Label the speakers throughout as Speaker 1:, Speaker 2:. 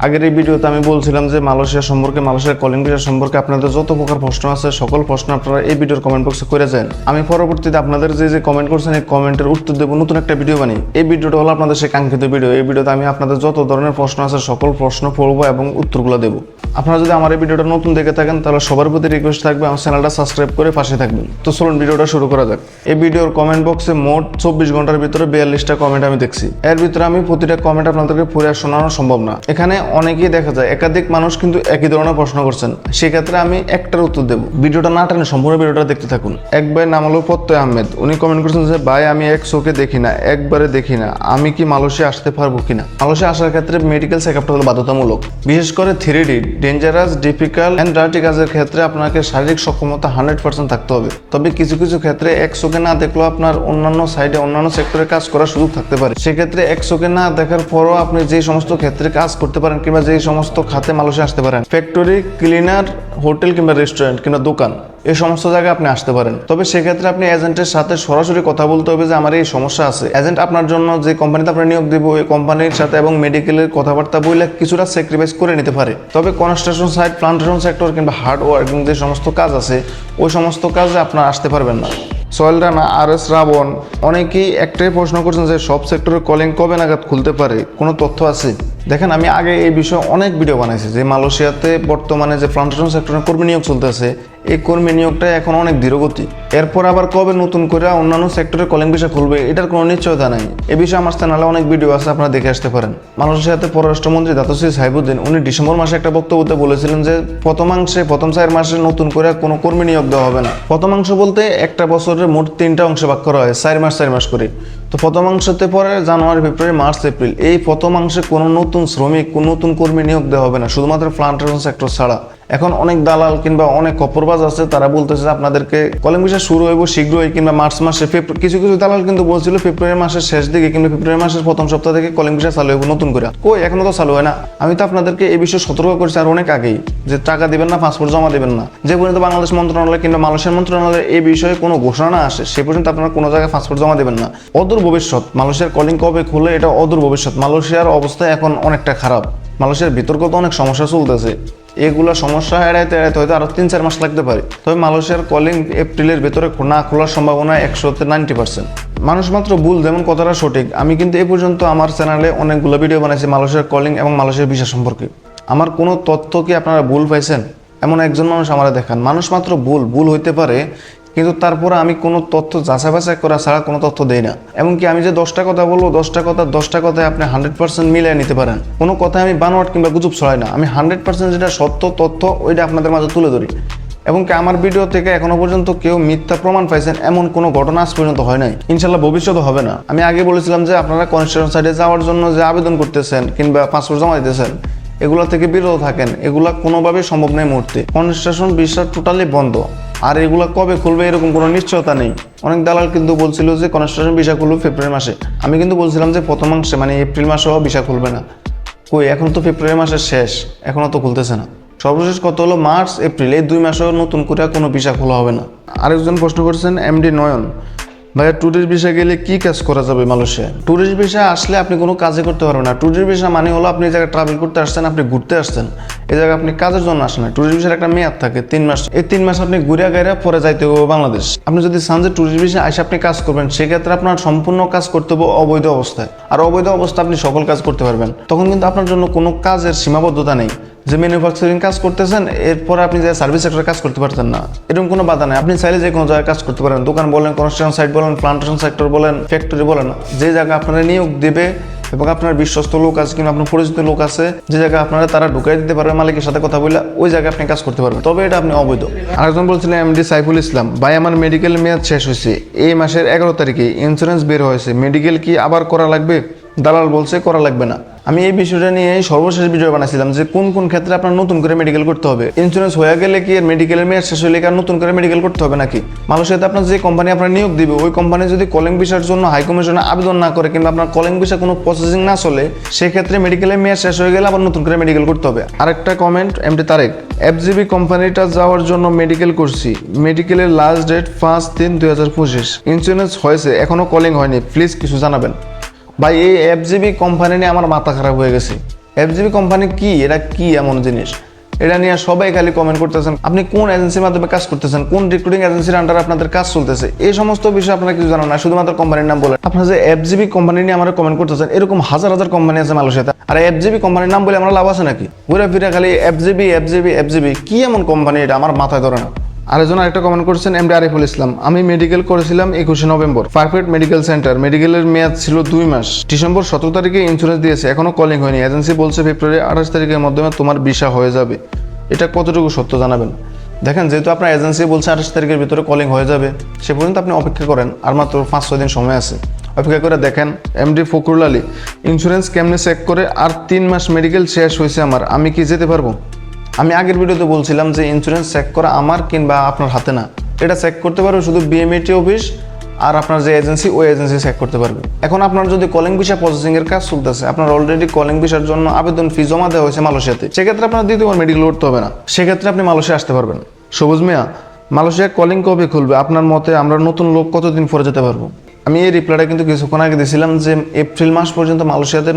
Speaker 1: আগের এই ভিডিওতে আমি বলছিলাম যে মালয়েশিয়া সম্পর্কে, মালয়েশিয়ার কলিং ভিসা সম্পর্কে আপনাদের যত প্রকার প্রশ্ন আছে সকল প্রশ্ন আপনারা এই ভিডিওর কমেন্ট বক্সে করে যান। আমি পরবর্তীতে আপনাদের যে কমেন্ট করছেন এই কমেন্টের উত্তর দেবো, নতুন একটা ভিডিও বানিয়ে। এই ভিডিওটা হলো আপনাদের সেই কাঙ্ক্ষিত ভিডিও। এই ভিডিওতে আমি আপনাদের যত ধরনের প্রশ্ন আছে সকল প্রশ্ন পড়বো এবং উত্তরগুলো দেবো। আপনারা যদি আমার এই ভিডিওটা নতুন দেখে থাকেন তাহলে সবার প্রতি রিকোয়েস্ট থাকবে আমার চ্যানেলটা সাবস্ক্রাইব করে পাশে থাকবেন। তো চলুন ভিডিওটা শুরু করা যাক। এই ভিডিওর কমেন্ট বক্সে মোট 24 ঘন্টার ভিতরে 42টা কমেন্ট আমি দেখছি। এর ভিতরে আমি প্রতিটা কমেন্ট আপনাদেরকে পড়ে শোনানো সম্ভব না। এখানে অনেকেই দেখা যায় একাধিক মানুষ কিন্তু একই ধরনের প্রশ্ন করছেন, সেক্ষেত্রে আমি একটার উত্তর দেবো। ভিডিওটা না টানে সম্পূর্ণ ভিডিওটা দেখতে থাকুন। এক ভাই নাম হলো প্রত্যয় আহমেদ, উনি কমেন্ট করছেন যে ভাই আমি এক চোখে দেখি না, একবারে দেখি না, আমি কি মালয়েশিয়া আসতে পারবো কিনা। মালয়েশিয়া আসার ক্ষেত্রে মেডিকেল চেকআপটা হলো বাধ্যতামূলক। বিশেষ করে 3D dangerous, difficult and dirty কাজের ক্ষেত্রে আপনাকে শারীরিক সক্ষমতা 100% থাকতে হবে। তবে কিছু কিছু ক্ষেত্রে এক চোখে না দেখলেও আপনার অন্যান্য সাইডে অন্যান্য সেক্টরে কাজ করার সুযোগ থাকতে পারে। সেক্ষেত্রে এক চোখে না দেখার পরও আপনি যে সমস্ত ক্ষেত্রে কাজ করতে পারেন কিংবা যে সমস্ত খাতে মালয়েশিয়া আসতে পারেন, ফ্যাক্টরি, ক্লিনার, হোটেল কিংবা রেস্টুরেন্ট কিংবা দোকান, এই সমস্ত জায়গায় আপনি আসতে পারেন। তবে সেক্ষেত্রে আপনি এজেন্টের সাথে সরাসরি কথা বলতে হবে যে আমার এই সমস্যা আছে। এজেন্ট আপনার জন্য যে কোম্পানিতে আপনি নিয়োগ দিব ওই কোম্পানির সাথে এবং মেডিকেলের কথাবার্তা বলে কিছুটা স্যাক্রিফাইস করে নিতে পারে। তবে কনস্ট্রাকশন সাইট, প্লান্টেশন সেক্টর কিংবা হার্ড ওয়ার্কিং যে সমস্ত কাজ আছে ওই সমস্ত কাজে আপনার আসতে পারবেন না। সোহেল রানা, RS রাবণ, অনেকেই একটাই প্রশ্ন করছেন যে সব সেক্টরের কলিং কবে নাগাদ খুলতে পারে, কোনো তথ্য আছে? দেখেন, আমি আগে এই বিষয়ে অনেক ভিডিও বানাইছি যে মালয়েশিয়াতে বর্তমানে যে প্লান্টেশন সেক্টরে কর্মী নিয়োগ চলতেছে এই কর্মী নিয়োগটা এখন অনেক ধীরগতি। এরপর আবার কবে নতুন করে অন্যান্য সেক্টরে কলিং ভিসা খুলবে এটার কোনো নিশ্চয়তা নাই। এ বিষয়ে আমার চ্যানেলে অনেক ভিডিও আছে, আপনারা দেখে আসতে পারেন। মালয়েশিয়াতে পররাষ্ট্রমন্ত্রী দাতো শ্রী সাইফুদ্দিন উনি ডিসেম্বর মাসে একটা বক্তব্যতে বলেছিলেন যে প্রথম 4 মাসে নতুন করে কোনো কর্মী নিয়োগ দেওয়া হবে না। প্রথমাংশ বলতে একটা বছরের মোট 3টা অংশে ভাগ করা হয়, 4 মাস করে। তো প্রথমাংশতে পরে জানুয়ারি, ফেব্রুয়ারি, মার্চ, এপ্রিল, এই প্রথমাংশে কোনো নতুন শ্রমিক, কোনো নতুন কর্মী নিয়োগ দেওয়া হবে না, শুধুমাত্র প্লান্টেশন সেক্টর ছাড়া। এখন অনেক দালাল কিংবা অনেক কপরবাজ আছে, তারা বলতেছে আপনাদেরকে কলিং ভিসা শুরু হইব শীঘ্রই কিংবা মার্চ মাসে। কিছু কিছু দালাল কিন্তু বলছিল ফেব্রুয়ারি মাসের শেষ দিকে কিংবা ফেব্রুয়ারি মাসের প্রথম সপ্তাহ থেকে কলিং ভিসা চালু হইব নতুন করে। কই, এখনো তো চালু হয় না। আমি তো আপনাদেরকে এই বিষয়ে সতর্ক করেছি আর অনেক আগেই যে টাকা দিবেন না, পাসপোর্ট জমা দিবেন না। যে পর্যন্ত বাংলাদেশ মন্ত্রণালয় কিংবা মালয়েশিয়ার মন্ত্রণালয় এই বিষয়ে কোনো ঘোষণা না আসে সে পর্যন্ত আপনারা কোনো জায়গায় পাসপোর্ট জমা দেবেন না। অদূর ভবিষ্যৎ মালয়েশিয়ার কলিং কবে খুলে এটা অদূর ভবিষ্যৎ। মালয়েশিয়ার অবস্থা এখন অনেকটা খারাপ। মালয়েশিয়ার বিতর্কত অনেক সমস্যা চলতেছে। এগুলা সমস্যা এড়াইতে হয়তো আরো 3-4 মাস লাগতে পারে। তবে মালয়েশিয়ার কলিং এপ্রিলের ভেতরে না খোলার সম্ভাবনা 100-90%। মানুষ মাত্র ভুল, যেমন কথাটা সঠিক। আমি কিন্তু এ পর্যন্ত আমার চ্যানেলে অনেকগুলো ভিডিও বানাইছি মালয়েশিয়ার কলিং এবং মালয়েশিয়ার ভিসা সম্পর্কে। আমার কোনো তথ্য কি আপনারা ভুল পাইছেন? এমন একজন মানুষ আমারা দেখান। মানুষ মাত্র ভুল হইতে পারে, কিন্তু তারপরে আমি কোনো তথ্য যাচাই বাছাই করা ছাড়া কোনো তথ্য দেই না। এমনকি আমি যে 10টা কথা বলবো 10টা কথায় আপনি 100% মিলিয়ে নিতে পারেন। কোনো কথায় আমি বানোয়াট কিংবা গুজব ছড়াই না। আমি 100% যেটা সত্য তথ্য ওইটা আপনাদের মাঝে তুলে ধরি। এবং কি আমার ভিডিও থেকে এখনো পর্যন্ত কেউ মিথ্যা প্রমাণ পাইছেন এমন কোনো ঘটনা আজ পর্যন্ত হয় নাই, ইনশাল্লাহ ভবিষ্যতে হবে না। আমি আগে বলেছিলাম যে আপনারা কনস্ট্রাকশন সাইটে যাওয়ার জন্য যে আবেদন করতেছেন কিংবা পাসপোর্ট জমা দিতেছেন এগুলো থেকে বিরত থাকেন। এগুলা কোনোভাবেই সম্ভব নয় মুহূর্তে। কনস্ট্রাকশন ভিসা টোটালি বন্ধ, আর এগুলা কবে খুলবে এরকম কোনো নিশ্চয়তা নেই। অনেক দালাল কিন্তু বলছিল যে কনস্ট্রাকশন ভিসা খুলবে ফেব্রুয়ারি মাসে। আমি কিন্তু বলছিলাম যে প্রথমাংশে মানে এপ্রিল মাসেও ভিসা খুলবে না। কই, এখন তো ফেব্রুয়ারি মাসের শেষ, এখনও তো খুলতেছে না। সর্বশেষ কত হলো মার্চ, এপ্রিল, এই 2 মাসেও নতুন করে কোনো ভিসা খোলা হবে না। আরেকজন প্রশ্ন করছেন MD নয়ন, ভাইয়া ট্যুরিস্ট ভিসা গেলে কি কাজ করা যাবে মালয়েশিয়ায়? ট্যুরিস্ট ভিসা আসলে আপনি কোনো কাজই করতে পারবেন না। ট্যুরিস্ট ভিসা মানে হলো আপনি এই জায়গায় ট্রাভেল করতে আসছেন, আপনি ঘুরতে আসছেন, এই জায়গায় আপনি কাজের জন্য আসেন না। ট্যুরিস্ট ভিসার একটা মেয়াদ থাকে 3 মাস। এই 3 মাস আপনি ঘুরে গাইরা পরে যাইতে হবে বাংলাদেশ। আপনি যদি চান যে ট্যুরিস্ট ভিসা এসে আপনি কাজ করবেন, সেক্ষেত্রে আপনার সম্পূর্ণ কাজ করতে হবে অবৈধ অবস্থায়। আর অবৈধ অবস্থায় আপনি সকল কাজ করতে পারবেন, তখন কিন্তু আপনার জন্য কোনো কাজের সীমাবদ্ধতা নেই যে ম্যানুফ্যাকচারিং কাজ করতেছেন এরপরে আপনি যে সার্ভিস সেক্টরে কাজ করতে পারতেন না, এরকম কোনো বাধা নেই। আপনি চাইলে যে কোনো জায়গায় কাজ করতে পারেন, দোকান বলেন, কনস্ট্রাকশন সাইট বলেন, প্লান্টেশন সেক্টর বলেন, ফ্যাক্টরি বলেন, যে জায়গায় আপনারা নিয়োগ দেবে এবং আপনার বিশ্বস্ত লোক আছে কিংবা আপনার পরিচিত লোক আছে যে জায়গায় আপনারা তারা ঢুকাই দিতে পারবে মালিকের সাথে কথা বলে, ওই জায়গায় আপনি কাজ করতে পারবেন। তবে এটা আপনি অবৈধ। আরেকজন বলছিলেন MD সাইফুল ইসলাম, ভাই আমার মেডিকেল মেয়াদ শেষ হয়েছে, এই মাসের 11 তারিখে ইন্স্যুরেন্স বের হয়েছে, মেডিকেল কি আবার করা লাগবে? দালাল বলছে করা লাগবে না। আমি এই বিষয়টা নিয়ে সর্বশেষ ভিডিও বানাইছিলাম যে কোন কোন ক্ষেত্রে আপনার নতুন করে মেডিকেল করতে হবে। ইন্স্যুরেন্স হয়ে গেলে কি এর মেডিকেলের মেয়াদ শেষ হলে কি আর নতুন করে মেডিকেল করতে হবে নাকি? মালয়েশিয়াতে আপনার যে কোম্পানি আপনার নিয়োগ দিবে ওই কোম্পানি যদি কলিং ভিসার জন্য হাই কমিশনে আবেদন না করে কিংবা আপনার কলিং ভিসা কোনো প্রসেসিং না চলে, সেক্ষেত্রে মেডিকেলের মেয়াদ শেষ হয়ে গেলে আবার নতুন করে মেডিকেল করতে হবে। আরেকটা কমেন্ট MD তারেক, FGB কোম্পানিটা যাওয়ার জন্য মেডিকেল করছি, মেডিকেলের লাস্ট ডেট 5/3/2025, ইন্স্যুরেন্স হয়েছে এখনো কলিং হয়নি, প্লিজ কিছু জানাবেন। ভাই এই FGB কোম্পানি নিয়ে আমার মাথা খারাপ হয়ে গেছে। এফজিবি কোম্পানি কি, এটা কি এমন জিনিস, এটা নিয়ে সবাই খালি কমেন্ট করতেছেন। আপনি কোন এজেন্সির মাধ্যমে কাজ করতেছেন, কোন রিক্রুটিং এজেন্সির আন্ডারে আপনাদের কাজ চলতেছে, এই সমস্ত বিষয় আপনারা কিছু জানেন না, শুধুমাত্র কোম্পানির নাম বলে আপনারা যে এফজিবি কোম্পানি নিয়ে আমরা কমেন্ট করতেছেন। এরকম হাজার হাজার কোম্পানি আছে মালয়েশিয়াতে, আর এফজিবি কোম্পানির নাম বলে আমরা লাভ আছে নাকি? ঘুরে ফিরে খালি এফজিবি এফজিবি এফজিবি, কি এমন কোম্পানি এটা আমার মাথায় ধরে না। আরেকজন আরেকটা কমেন্ট করছেন, এমডি আরিফুল ইসলাম, আমি মেডিকেল করেছিলাম 21 নভেম্বর, পারফেক্ট মেডিকেল সেন্টার, মেডিকেলের মেয়াদ ছিল 2 মাস, ডিসেম্বর 17 তারিখে ইন্স্যুরেন্স দিয়েছে, এখনো কলিং হয়নি, এজেন্সি বলছে ফেব্রুয়ারি 28 তারিখের মাধ্যমে তোমার ভিসা হয়ে যাবে। এটা কতটুকু সত্য জানাবেন। দেখেন, যেহেতু আপনার এজেন্সি বলছে 28 তারিখের ভিতরে কলিং হয়ে যাবে, সে পর্যন্ত আপনি অপেক্ষা করেন, আর মাত্র 5-6 দিন সময় আছে, অপেক্ষা করে দেখেন। এমডি ফখরুল আলী, ইন্স্যুরেন্স কেমনে চেক করে, আর 3 মাস মেডিকেল শেষ হয়েছে আমার, আমি কি যেতে পারবো? আমি আগের ভিডিওতে বলছিলাম যে ইন্স্যুরেন্স চেক করা আমার কিংবা আপনার হাতে না, এটা চেক করতে পারবে শুধু বিএমইটি অফিস আর আপনার যে এজেন্সি, ওই এজেন্সি চেক করতে পারবে। এখন আপনার যদি কলিং ভিসা প্রসেসিং এর কাজ চলতেছে, আপনার অলরেডি কলিং ভিসার জন্য আবেদন ফি জমা দেওয়া হয়েছে মালয়েশিয়াতে, সেক্ষেত্রে আপনার দ্বিতীয়বার মেডিকেল করতে হবে না, সেক্ষেত্রে আপনি মালয়েশিয়া আসতে পারবেন। সবুজ মিয়া, মালয়েশিয়া কলিং কবে খুলবে আপনার মতে? আমরা নতুন লোক কতদিন পরে যেতে পারবো? আমি এই রিপ্লাইটা কিন্তু কিছুক্ষণ আগে দিয়েছিলাম যে এপ্রিল মাস পর্যন্ত মালয়েশিয়াতে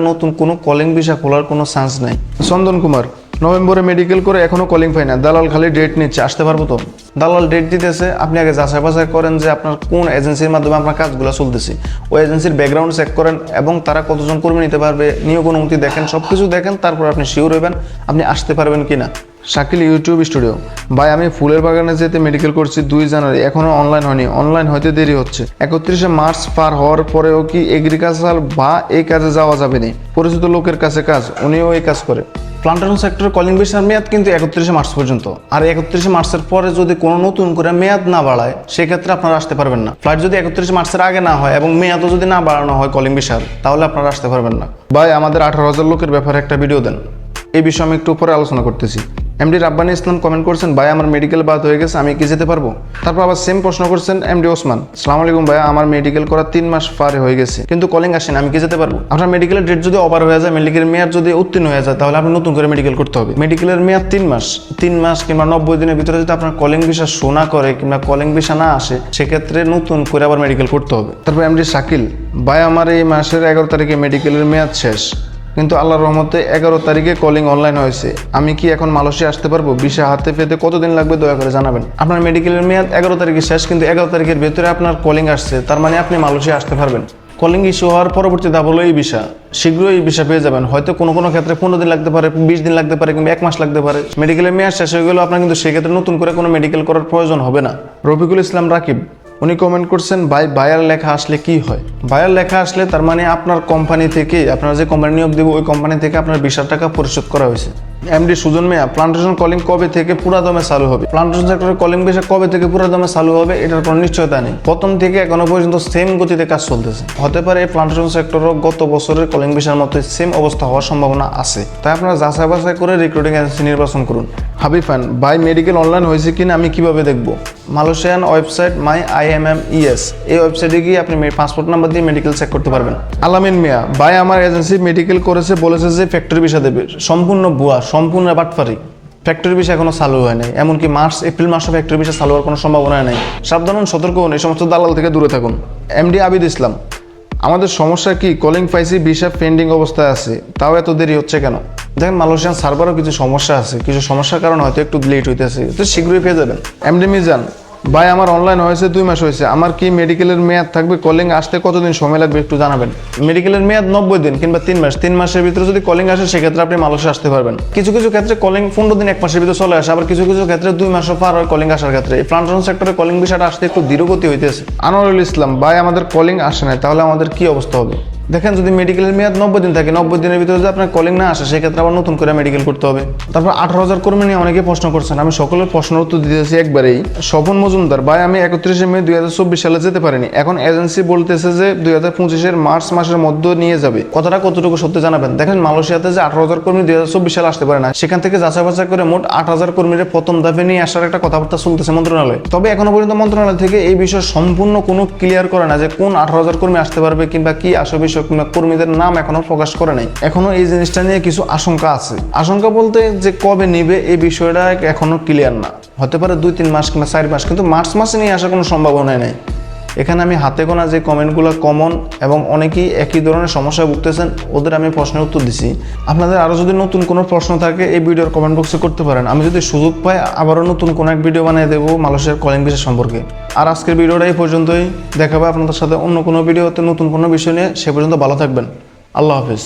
Speaker 1: নতুন কোনো কলিং ভিসা খোলার কোনো চান্স নাই। চন্দন কুমার, নভেম্বরে মেডিকেল করে এখনো কলিং পাই না, দালাল খালি ডেট নিচ্ছে, আসতে পারবো তো? দালাল ডেট দিতেছে, আপনি আগে যাচাই বাছাই করেন যে আপনার কোন এজেন্সির মাধ্যমে আপনার কাজগুলো চলতেছে, ওই এজেন্সির ব্যাকগ্রাউন্ড চেক করেন এবং তারা কতজন কর্মী নিতে পারবে, নিয়োগ অনুমতি দেখেন, সব কিছু দেখেন, তারপর আপনি শিওর হইবেন আপনি আসতে পারবেন কিনা। শাকিল ইউটিউব স্টুডিও, ভাই আমি ফুলের বাগানে যেতে মেডিকেল করছি 2 জানুয়ারি, এখনো অনলাইন হয়নি, অনলাইন হইতে দেরি হচ্ছে, 31 মার্চ পার হওয়ার পরেও কি এগ্রিকালচার বা এই কাজে যাওয়া যাবে না? পরিচিত লোকের কাছে কাজ, উনিও এই কাজ করে। প্লান্টেশন সেক্টরে কলিং ভিসার মেয়াদ কিন্তু 31 মার্চ পর্যন্ত, আর 31 মার্চের পরে যদি কোনো নতুন করে মেয়াদ না বাড়ায় সেক্ষেত্রে আপনারা আসতে পারবেন না। ফ্লাইট যদি 31 মার্চের আগে না হয় এবং মেয়াদও যদি না বাড়ানো হয় কলিং ভিসার, তাহলে আপনারা আসতে পারবেন না। ভাই আমাদের 18,000 লোকের ব্যাপারে একটা ভিডিও দেন, এই বিষয়ে আমি একটু উপরে আলোচনা করতেছি। এমডি রাব্বানি ইসলাম কমেন্ট করছেন, ভাই আমার মেডিকেল বাদ হয়ে গেছে, আমি কি যেতে পারবো? তারপর আবার সেম প্রশ্ন করছেন এমডি ওসমান, আসসালামু আলাইকুম ভাই, আমার মেডিকেল করা 3 মাস পার হয়ে গেছে কিন্তু কলিং আসেন, আমি কি যেতে পারবো? আপনার মেডিকেলের ডেট যদি ওভার হয়ে যায়, মেডিকেলের মেয়াদ যদি উত্তীর্ণ হয়ে যায়, তাহলে আপনি নতুন করে মেডিকেল করতে হবে। মেডিকেলের মেয়াদ 3 মাস কিংবা 90 দিনের ভিতরে যদি আপনার কলিং ভিসা শো না করে কিংবা কলিং ভিসা না আসে, সেক্ষেত্রে নতুন করে আবার মেডিকেল করতে হবে। তারপর এমডি শাকিল, ভাই আমার এই মাসের 11 তারিখে মেডিকেলের মেয়াদ শেষ, কিন্তু আল্লাহর রহমতে 11 তারিখে কলিং অনলাইন হয়েছে, আমি কি এখন মালয়েশিয়া আসতে পারবো? ভিসা হাতে পেতে কতদিন লাগবে দয়া করে জানাবেন। আপনার মেডিকেলের মেয়াদ 11 তারিখে শেষ, কিন্তু 11 তারিখের ভেতরে আপনার কলিং আসছে, তার মানে আপনি মালয়েশিয়া আসতে পারবেন। কলিং ইস্যু হওয়ার পরবর্তী ধাপ হলো এই ভিসা, শীঘ্রই এই ভিসা পেয়ে যাবেন। হয়তো কোনো ক্ষেত্রে 15 দিন লাগতে পারে, 20 দিন লাগতে পারে, কিংবা 1 মাস লাগতে পারে। মেডিকেলের মেয়াদ শেষ হয়ে গেলেও আপনার কিন্তু সেক্ষেত্রে নতুন করে কোনো মেডিকেল করার প্রয়োজন হবে না। রফিকুল ইসলাম রাকিব, উনি কমেন্ট করছেন, ভাই বায়ার লেখা আসলে কি হয়? বায়ার লেখা আসলে তার মানে আপনার কোম্পানি থেকে, আপনার যে কোম্পানি নিয়োগ দেবে ওই কোম্পানি থেকে আপনার 20,000 টাকা পরিশোধ করা হয়েছে। এমডি সুজন মিয়া, প্লান্টেশন কলিং কবে থেকে পুরা দমে চালু হবে? প্লান্টেশন সেক্টরে কলিং ভিসা কবে থেকে পুরা দমে চালু হবে এটার কোনো নিশ্চয়তা নেই। প্রথম থেকে এখনো পর্যন্ত সেম গতিতে কাজ চলতেছে। হতে পারে এই প্লান্টেশন সেক্টরও গত বছরের কলিং ভিসার মতো সেম অবস্থা হওয়ার সম্ভাবনা আছে, তাই আপনারা যাচাই বাছাই করে রিক্রুটিং এজেন্সি নির্বাচন করুন। হাবিফান, ভাই মেডিকেল অনলাইন হয়েছে কিনা আমি কিভাবে দেখবো? মালয়েশিয়ান ওয়েবসাইট মাই IMMES, এই ওয়েবসাইটে গিয়ে আপনি পাসপোর্ট নাম্বার দিয়ে মেডিকেল চেক করতে পারবেন। আলামিন মিয়া, ভাই আমার এজেন্সি মেডিকেল করেছে, বলেছে যে ফ্যাক্টরি ভিসা দেবে, সম্পূর্ণ ভুয়া, সম্পূর্ণ বাটপারি। ফ্যাক্টরি ভিসা এখনো চালু হয় নাই, এমনকি এপ্রিল মাসে ফ্যাক্টরি ভিসা চালু হওয়ার কোনো সম্ভাবনা নেই। সাবধান হন, সতর্ক হন, এই সমস্ত দালাল থেকে দূরে থাকুন। এমডি আবিদ ইসলাম, আমাদের সমস্যা কি? কলিং পাইছি, ভিসা পেন্ডিং অবস্থায় আছে, তাও এত দেরি হচ্ছে কেন? দেখেন মালয়েশিয়ান সার্ভারও কিছু সমস্যা আছে, কিছু সমস্যার কারণে হয়তো একটু লেট হইতেছে, তো শীঘ্রই পেয়ে যাবেন। এমডি মিজান, ভাই আমার অনলাইন হয়েছে 2 মাস হয়েছে, আমার কি মেডিকেলের মেয়াদ থাকবে? কলিং আসতে কতদিন সময় লাগবে একটু জানাবেন। মেডিকেলের মেয়াদ 90 দিন কিংবা 3 মাস, 3 মাসের ভিতরে যদি কলিং আসে সেক্ষেত্রে আপনি মালয়েশিয়া আসতে পারবেন। কিছু ক্ষেত্রে কলিং 15 দিন 1 মাসের ভিতরে চলে আসে, আবার কিছু ক্ষেত্রে 2 মাসও পার হয় কলিং আসার ক্ষেত্রে। এই প্লান্টেশন সেক্টরে কলিং ভিসাটা আসতে একটু ধীরগতি হইতেছে। আনোয়ারুল ইসলাম, ভাই আমাদের কলিং আসে না, তাহলে আমাদের কি অবস্থা হবে? দেখেন যদি মেডিকেলের মেয়াদ 90 দিন থাকে, 90 দিনের ভিতরে যদি আপনার কলিং না আসে সেক্ষেত্রে আবার নতুন করে মেডিকেল করতে হবে। তারপর 18,000 কর্মী নিয়ে অনেকে প্রশ্ন করছেন, আমি সকলের প্রশ্নের উত্তর দিতেছি একবারেই। স্বপন মজুমদার, ভাই আমি 31 মে 2024 সালে যেতে পারিনি, এখন এজেন্সি বলতেছে যে 2025 মার্চ মাসের মধ্যে নিয়ে যাবে, কথাটা কতটুকু সত্যি জানাবেন। দেখেন মালয়েশিয়াতে যে 18,000 কর্মী 2024 সালে আসতে পারে না, সেখান থেকে যাচাই বাছাই করে মোট 8,000 কর্মীর প্রথম ধাপে নিয়ে আসার একটা কথাবার্তা চলতেছে মন্ত্রণালয়। তবে এখনো পর্যন্ত মন্ত্রণালয় থেকে এই বিষয় সম্পূর্ণ কোনো ক্লিয়ার করে না যে কোন 18,000 কর্মী আসতে পারবে কিংবা কি আসে বিষয়, কিংবা কর্মীদের নাম এখনো প্রকাশ করে নাই। এখনো এই জিনিসটা নিয়ে কিছু আশঙ্কা আছে। আশঙ্কা বলতে যে কবে নিবে এই বিষয়টা এখনো ক্লিয়ার না, হতে পারে 2-3 মাস কিংবা 4 মাস, কিন্তু মার্চ মাসে নিয়ে আসার কোনো সম্ভাবনা নেই। এখানে আমি হাতে গোনা যে কমেন্টগুলো কমন এবং অনেকেই একই ধরনের সমস্যায় ভুগতেছেন ওদের আমি প্রশ্নের উত্তর দিছি। আপনাদের আরও যদি নতুন কোনো প্রশ্ন থাকে এই ভিডিওর কমেন্ট বক্সে করতে পারেন। আমি যদি সুযোগ পাই আবারও নতুন কোনো এক ভিডিও বানিয়ে দেবো মালয়েশিয়ার কলিং ভিসা সম্পর্কে। আর আজকের ভিডিওটা এই পর্যন্তই। দেখাবো আপনাদের সাথে অন্য কোনো ভিডিওতে নতুন কোনো বিষয় নিয়ে। সে পর্যন্ত ভালো থাকবেন। আল্লাহ হাফিজ।